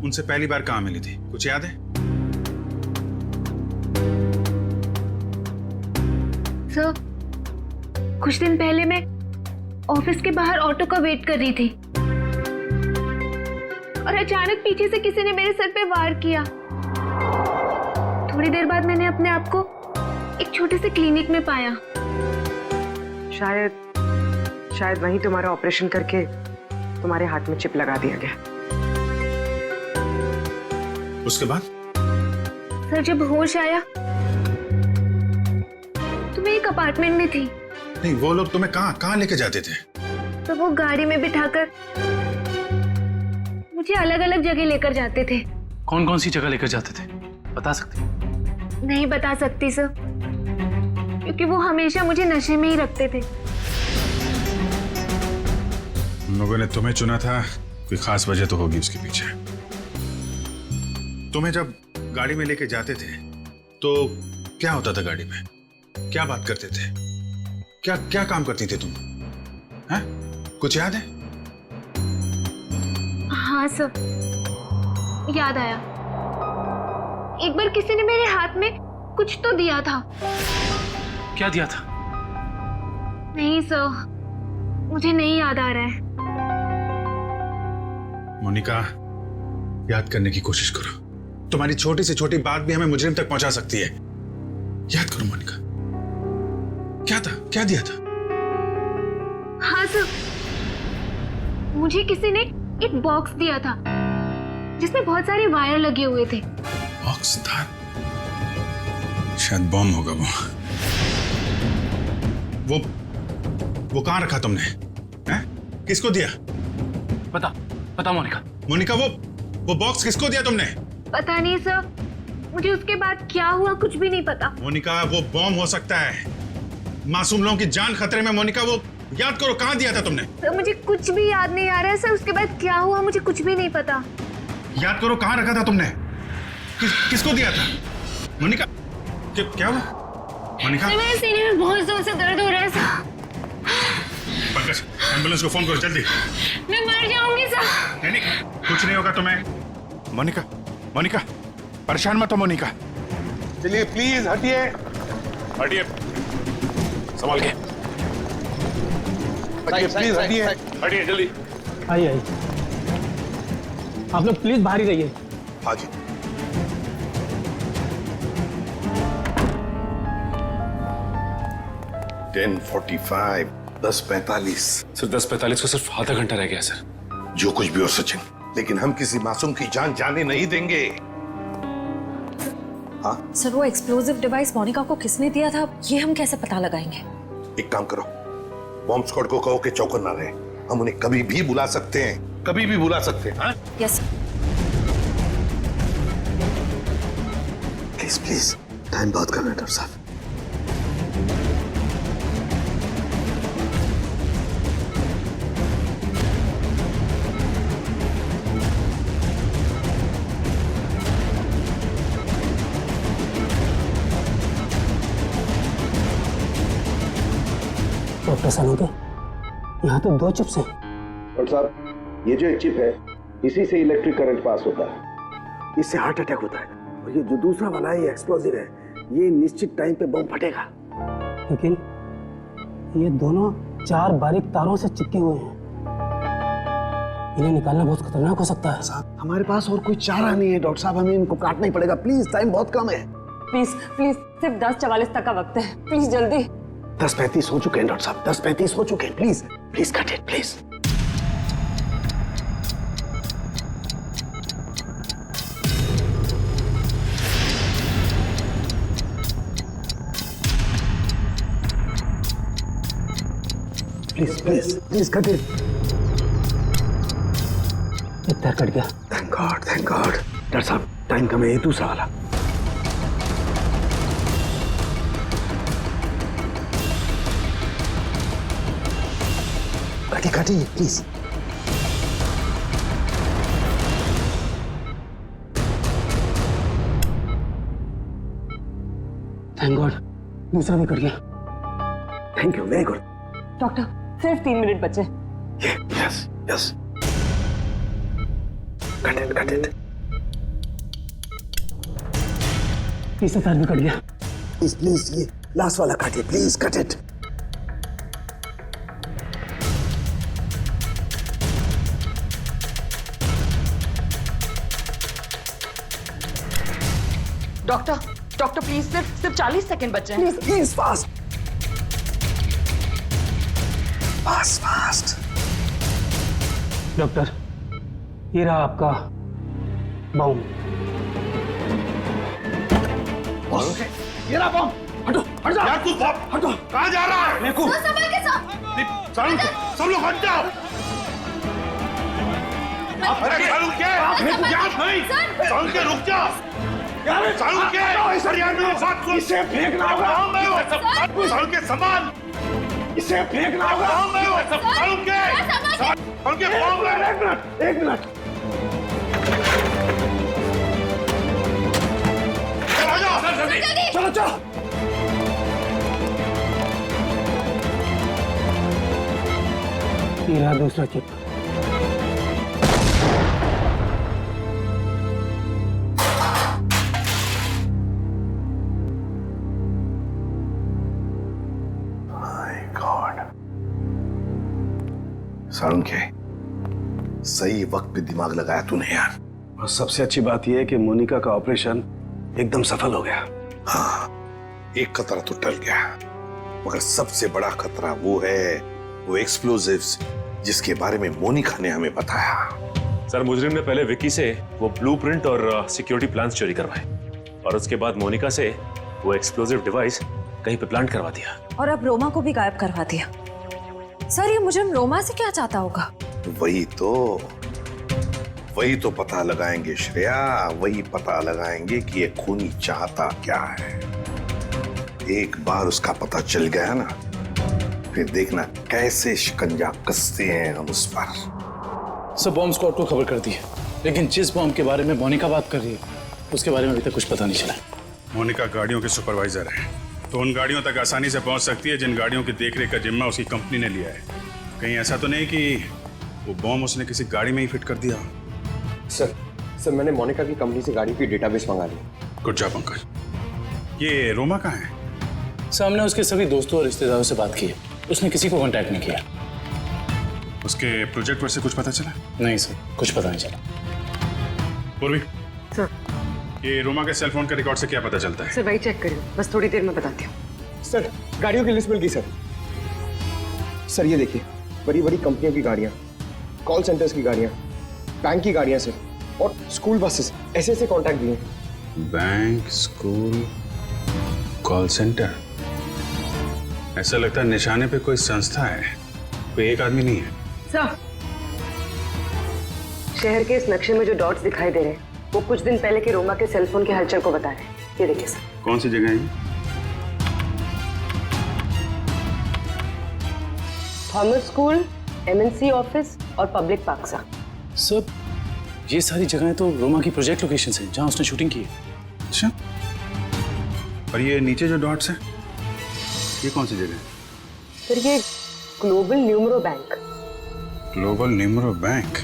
H: उनसे पहली बार कहां मिली थी, कुछ याद है?
Q: सर कुछ दिन पहले मैं ऑफिस के बाहर ऑटो का वेट कर रही थी और अचानक पीछे से किसी ने मेरे सर पे वार किया। थोड़ी देर बाद मैंने अपने आप को एक छोटे से क्लिनिक में पाया।
K: शायद वहीं तुम्हारा ऑपरेशन करके तुम्हारे हाथ में चिप लगा दिया गया।
H: उसके बाद?
Q: सर जब होश आया तो मैं एक अपार्टमेंट में थी।
H: नहीं, वो लोग तुम्हें कहाँ लेके जाते थे?
Q: तो वो गाड़ी में बिठाकर मुझे अलग अलग जगह लेकर जाते थे।
I: कौन कौन सी जगह लेकर जाते थे, बता सकते?
Q: नहीं बता सकती सर, क्योंकि वो हमेशा मुझे नशे में ही रखते थे।
H: उन लोगों ने तुम्हें चुना था, कोई खास वजह तो होगी उसके पीछे। तुम्हें जब गाड़ी में लेके जाते थे तो क्या होता था गाड़ी में? क्या बात करते थे? क्या काम करती थी तुम? हैं? कुछ याद है?
Q: हाँ सर, याद आया। एक बार किसी ने मेरे हाथ में कुछ तो दिया था।
I: क्या दिया था?
Q: नहीं सर, मुझे नहीं याद आ रहा है।
H: मोनिका, याद करने की कोशिश करो। तुम्हारी छोटी से छोटी बात भी हमें मुजरिम तक पहुंचा सकती है। याद करो मोनिका, क्या था, क्या दिया था?
Q: हाँ सर, मुझे किसी ने एक बॉक्स दिया था जिसमें बहुत सारे वायर लगे हुए थे।
H: बॉक्स था? शायद बॉम्ब होगा वो कहां रखा तुमने? हैं? किसको दिया?
O: पता मोनिका।
H: मोनिका वो बॉक्स किसको दिया तुमने?
Q: पता नहीं सर, मुझे उसके बाद क्या हुआ कुछ भी नहीं पता।
H: मोनिका वो बॉम्ब हो सकता है, मासूम लोगों की जान खतरे में। मोनिका वो याद करो कहां दिया था तुमने?
Q: सर मुझे कुछ भी याद नहीं आ रहा है सर, उसके बाद क्या हुआ मुझे कुछ भी नहीं पता।
H: याद करो कहां रखा था तुमने? किसको दिया था? मोनिका क्या हुआ? मोनिका
Q: मेरे सीने में बहुत जोर से दर्द हो रहा है सर।
H: पंकज एम्बुलेंस को फोन करो जल्दी।
Q: मैं मर जाऊंगी सर।
H: नहीं कुछ नहीं होगा तुम्हें। मोनिका परेशान मत हो मोनिका। चलिए प्लीज हटिए
I: संभाल के।
H: प्लीज
I: हटिए जल्दी।
B: आइए आप लोग प्लीज बाहर ही रहिए।
G: हाँ जी। $10:45 10:45।
I: सर 10:45 को सिर्फ आधा घंटा रह गया सर।
G: जो कुछ भी हो सचिन, लेकिन हम किसी मासूम की जान जाने नहीं देंगे। हाँ
S: सर वो एक्सप्लोजिव डिवाइस मोनिका को किसने दिया था ये हम कैसे पता लगाएंगे?
G: एक काम करो, बॉम्ब स्क्वाड को कहो कि चौकन ना रहे। हम उन्हें कभी भी बुला सकते हैं, कभी भी बुला सकते हैं। हाँ
S: यस
G: प्लीज प्लीज टाइम बहुत कम है डॉक्टर साहब।
B: डॉक्टर सालोके, यहाँ तो 2 चिप्स हैं।
G: डॉक्टर साहब ये जो एक चिप है इसी से इलेक्ट्रिक करंट पास होता है, इससे हार्ट अटैक होता है। और ये जो दूसरा वाला है ये एक्सप्लोजिव है, ये निश्चित टाइम पे बम फटेगा।
B: लेकिन ये दोनों 4 बारीक तारों से चिपके हुए हैं, इन्हें निकालना बहुत खतरनाक हो सकता है।
G: साहब हमारे पास और कोई चारा नहीं है डॉक्टर साहब, हमें इनको काटना ही पड़ेगा। प्लीज टाइम बहुत कम है।
K: प्लीज प्लीज सिर्फ 10:44 तक का वक्त है, प्लीज जल्दी।
G: 10:35 हो चुके हैं डॉक्टर साहब, 10:35 हो चुके हैं। Please please cut it please. Please please please cut it.
B: एक तार कट गया।
G: Thank God thank God. Doctor साहब टाइम कम है, ये दूसरा वाला। काटिए प्लीज।
B: थैंक गॉड दूसरा भी कट गया।
G: Thank you very good.
K: Doctor सिर्फ 3 मिनट बचे।
G: Yes yes cut it.
B: तीसरा तार भी कट गया।
G: प्लीज प्लीज ये लास्ट वाला काटिए please cut it.
K: Doctor please सिर्फ 40 सेकंड बचे हैं।
G: Please fast fast.
B: डॉक्टर ये रहा आपका बम।
G: ये रहा बम। हट जा यार, तू हटो। कहाँ जा रहा है? देखो सब लोग हट जाओ। अरे सालू के सालू के रुक जा। सालू के इसे फेंकना होगा। सालू के सामान इसे फेंकना होगा। सालू के एक मिनट चलो
B: ये रहा दूसरा चिप।
G: सारुण के सही वक्त पे दिमाग लगाया तूने यार। और सबसे अच्छी बात यह है कि मोनिका का ऑपरेशन एकदम सफल हो गया। हाँ एक खतरा तो टल गया, मगर सबसे बड़ा खतरा वो एक्सप्लोजिव्स जिसके बारे में मोनिका ने हमें बताया।
I: सर मुजरिम ने पहले विक्की से वो ब्लूप्रिंट और सिक्योरिटी प्लान्स चोरी करवाए और उसके बाद मोनिका से वो एक्सप्लोजिव डिवाइस कहीं पे प्लांट करवा दिया।
S: और अब रोमा को भी गायब करवा दिया। सर ये मुजरिम रोमा से क्या चाहता होगा?
G: वही तो पता लगाएंगे श्रेया, वही पता लगाएंगे कि ये खूनी चाहता क्या है। एक बार उसका पता चल गया ना, फिर देखना कैसे शिकंजा कसते हैं हम उस पर।
F: सब बॉम्ब स्क्वाड को खबर कर दी है, लेकिन जिस बॉम्ब के बारे में मोनिका बात कर रही है उसके बारे में अभी तक कुछ पता नहीं चला।
H: मोनिका गाड़ियों की सुपरवाइजर है, तो उन गाड़ियों तक आसानी से पहुंच सकती है जिन गाड़ियों की देखरेख का जिम्मा उसकी कंपनी ने लिया है। कहीं ऐसा तो नहीं कि वो बॉम्ब उसने किसी गाड़ी में ही फिट कर दिया?
J: सर मैंने मोनिका की कंपनी से गाड़ी की डेटाबेस मंगा ली।
H: Good job Pankaj. ये रोमा कहाँ है?
F: सामने उसके सभी दोस्तों और रिश्तेदारों से बात की है, उसने किसी को कांटेक्ट नहीं किया।
H: उसके प्रोजेक्ट पर से कुछ पता चला?
F: नहीं सर, कुछ पता नहीं चला।
H: पूर्वी
K: सर,
H: ये रोमा के सेल फोन के रिकॉर्ड से क्या पता चलता है?
K: सर वही चेक करिए, बस थोड़ी देर में बताती हूँ।
J: सर गाड़ियों की लिस्ट मिल गई सर। सर ये देखिए, बड़ी बड़ी कंपनियों की गाड़ियाँ, कॉल सेंटर्स की गाड़ियाँ, बैंक की गाड़ियाँ सर, और स्कूल बसेस, ऐसे कॉन्टैक्ट दिए।
H: Bank, school, call centre. ऐसा लगता है निशाने पे कोई संस्था है, कोई एक आदमी नहीं है।
K: सर शहर के इस नक्शे में जो डॉट्स दिखाई दे रहे हैं वो कुछ दिन पहले के रोमा के सेलफोन के हलचल को बता रहे हैं। ये देखिए सर।
H: कौन सी जगह है?
K: थॉमस स्कूल, एमएनसी ऑफिस और पब्लिक पार्क सर।
F: सब ये सारी जगहें तो रोमा की प्रोजेक्ट लोकेशंस हैं जहां उसने शूटिंग की है।
H: अच्छा, और ये नीचे जो डॉट्स हैं ये कौन सी जगह है?
K: सर ये global numero bank.
H: Global numero bank?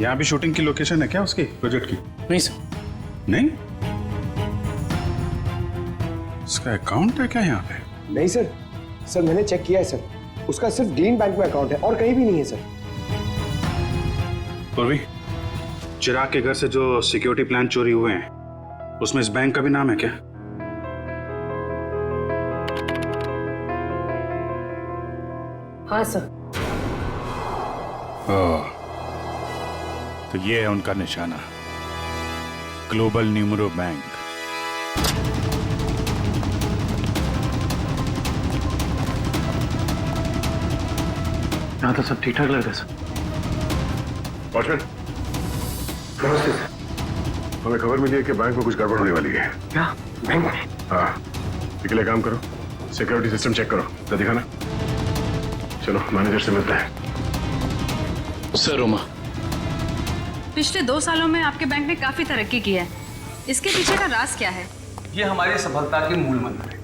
H: यहाँ भी शूटिंग की लोकेशन है क्या उसकी प्रोजेक्ट की?
F: नहीं सर।
H: नहीं? उसका अकाउंट है क्या यहाँ पे?
J: नहीं सर, सर मैंने चेक किया है सर, उसका सिर्फ ग्रीन बैंक में अकाउंट है और कहीं भी नहीं है सर।
H: पूर्वी, चिराग के घर से जो सिक्योरिटी प्लान चोरी हुए हैं उसमें इस बैंक का भी नाम है क्या?
K: हाँ सर।
H: ओह, तो ये है उनका निशाना, ग्लोबल न्यूमरो बैंक।
F: यहाँ तो सब ठीक ठाक लग रहा है सर।
A: वॉचमैन, नमस्ते सर। हमें खबर मिली है कि बैंक में कुछ गड़बड़ होने वाली है।
J: क्या बैंक में?
A: हाँ, इसके लिए काम करो, सिक्योरिटी सिस्टम चेक करो, तो दिखाना। चलो मैनेजर से मिलता है।
F: सर रोमा,
D: पिछले 2 सालों में आपके बैंक ने काफी तरक्की की है, इसके पीछे का राज क्या है?
J: ये हमारी सफलता के मूल मंत्र है।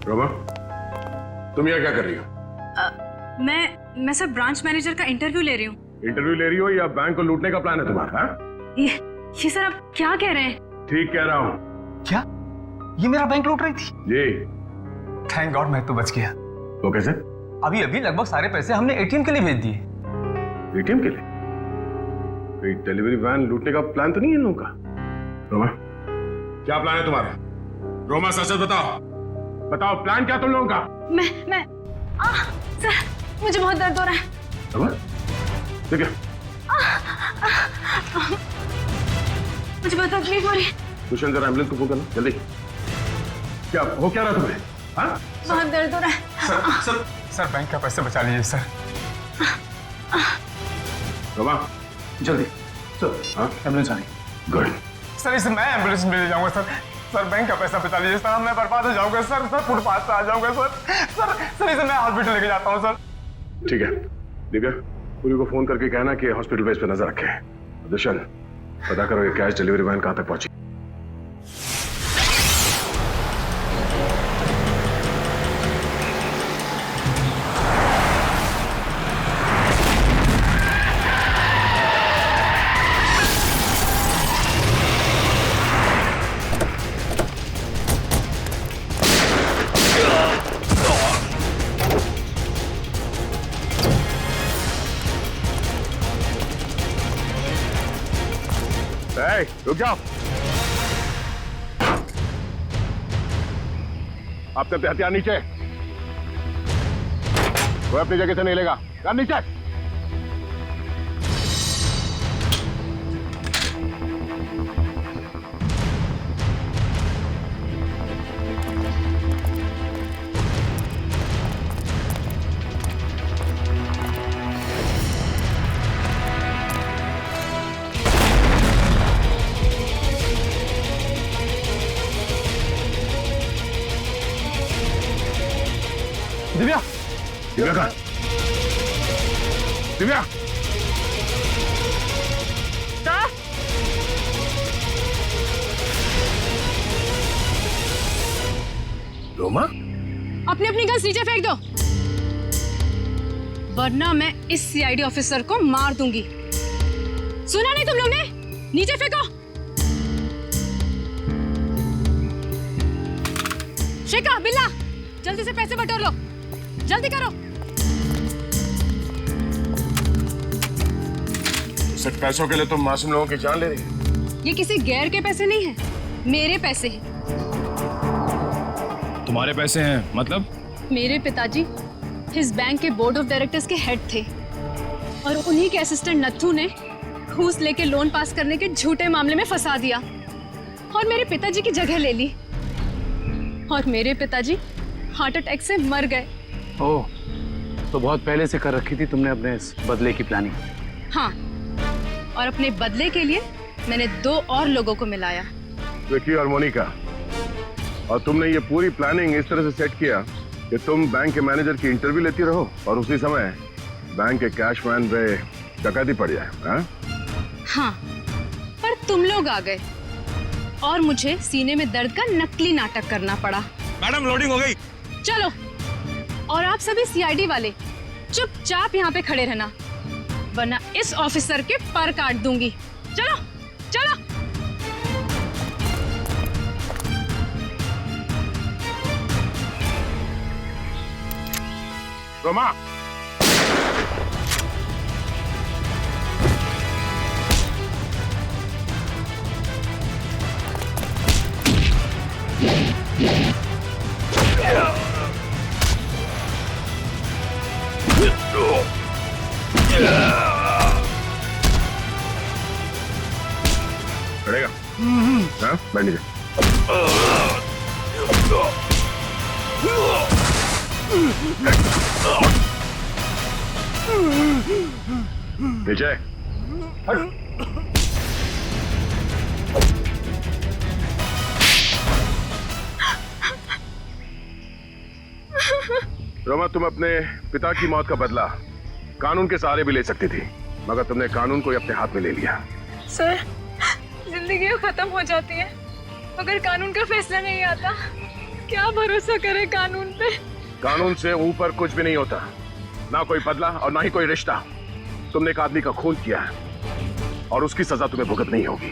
A: रोमा, तुम यहाँ क्या कर रही हो?
D: मैं सर ब्रांच मैनेजर का इंटरव्यू ले रही हूँ।
A: इंटरव्यू ले रही हो या बैंक को लूटने का प्लान है तुम्हारा?
D: ये सर आप क्या कह रहे हैं?
A: ठीक कह रहा हूँ।
J: क्या ये मेरा बैंक लूट रही थी?
A: जी।
J: थैंक गॉड मैं तो बच गया।
A: वो कैसे?
J: अभी लगभग सारे पैसे हमने एटीएम के लिए भेज दिए।
A: एटीएम के लिए? कोई डिलीवरी वैन लूटने का प्लान तो नहीं है इन लोगों का? रोमा, क्या प्लान है तुम्हारा? रोमा सच बताओ, बताओ प्लान क्या तुम लोगों का?
D: मैं सर मुझे बहुत दर्द हो रहा है।
A: ठीक है,
D: मुझे बहुत तकलीफ हो रही है।
A: दुष्यंत जरा एम्बुलेंस को फोन करना जल्दी। क्या हो क्या रहा तुम्हें? हाँ?
D: बहुत दर्द हो रहा है।
J: सर बैंक का पैसे बचा लीजिए सर।
A: रोमा
J: जल्दी
A: सर। हाँ,
F: एम्बुलेंस आ रही।
A: गुड।
J: सर इसे मैं एम्बुलेंस में ले जाऊंगा सर बैंक का पैसा बचा लीजिए सर, मैं बर्बाद हो जाऊंगा सर फुटपाथ पे आ जाऊंगा सर इसे मैं हॉस्पिटल लेके जाता हूँ सर।
A: ठीक है, दिव्या पूरी को फोन करके कहना कि हॉस्पिटल बेस पे नजर रखे। दुष्यंत पता करो ये कैश डिलीवरी वैन कहां तक पहुंची। रुक जाओ, आप तब हथियार नीचे, कोई अपनी जगह से नहीं लेगा। यार नीचे। दिव्या, दिव्या कहाँ? दिव्या, रोमा,
D: अपने अपनी गन्स नीचे फेंक दो, वरना मैं इस सीआईडी ऑफिसर को मार दूंगी। सुना नहीं तुम लोग ने? नीचे फेंको। शिखा, बिल्ला, जल्दी से पैसे बटोर लो, जल्दी करो।
A: सिर्फ पैसों के लिए तुम मासूम लोगों की जान ले रही हो?
D: ये किसी गैर के पैसे नहीं हैं, मेरे पैसे हैं।
T: तुम्हारे पैसे हैं मतलब?
D: मेरे पिताजी इस बैंक के बोर्ड ऑफ डायरेक्टर्स के हेड थे और उन्हीं के असिस्टेंट नत्थू ने घूस लेके लोन पास करने के झूठे मामले में फंसा दिया और मेरे पिताजी की जगह ले ली और मेरे पिताजी हार्ट अटैक से मर गए।
F: ओह, तो बहुत पहले से कर रखी थी तुमने अपने इस बदले की प्लानिंग?
D: हाँ, और अपने बदले के लिए मैंने 2 और लोगों को मिलाया,
A: विकी और मोनिका। और तुमने ये पूरी प्लानिंग इस तरह से सेट किया कि तुम बैंक के मैनेजर की इंटरव्यू लेती रहो और उसी समय बैंक के कैशमैन पे डकैती पड़ जाए।
D: हाँ, पर तुम लोग आ गए और मुझे सीने में दर्द का नकली नाटक करना पड़ा।
T: मैडम, लोडिंग हो गई।
D: चलो, और आप सभी सीआईडी वाले चुपचाप यहाँ पे खड़े रहना, वरना इस ऑफिसर के पर काट दूंगी। चलो चलो।
A: रोमा, खड़ेगा? हाँ, बैठ नीचे। नीचे हट। रोमा, तुम अपने पिता की मौत का बदला कानून के सहारे भी ले सकती थी, मगर तुमने कानून को ही अपने हाथ में ले लिया।
D: सर, जिंदगी खत्म हो जाती है अगर कानून का फैसला नहीं आता। क्या भरोसा करे कानून पे?
A: कानून से ऊपर कुछ भी नहीं होता, ना कोई बदला और ना ही कोई रिश्ता। तुमने एक आदमी का खून किया है और उसकी सजा तुम्हें भुगतनी होगी।